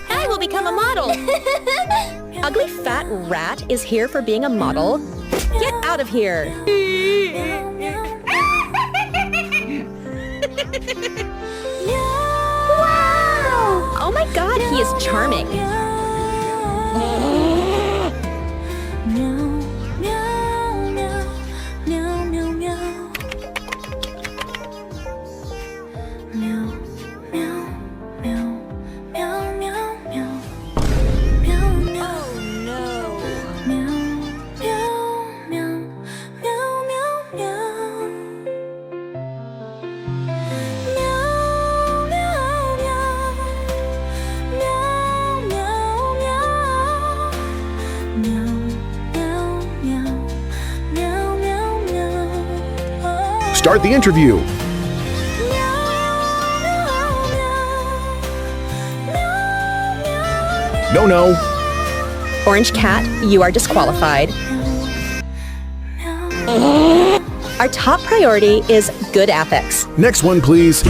I will become a model! Ugly fat rat is here for being a model? Get out of here! Wow! Oh my god, he is charming! Start the interview. No. Orange cat, you are disqualified. Our top priority is good ethics. Next one, please.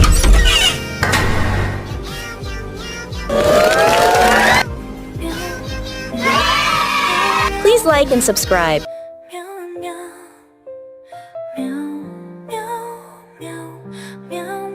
Please like and subscribe. Meow, meow, meow, meow, meow, meow.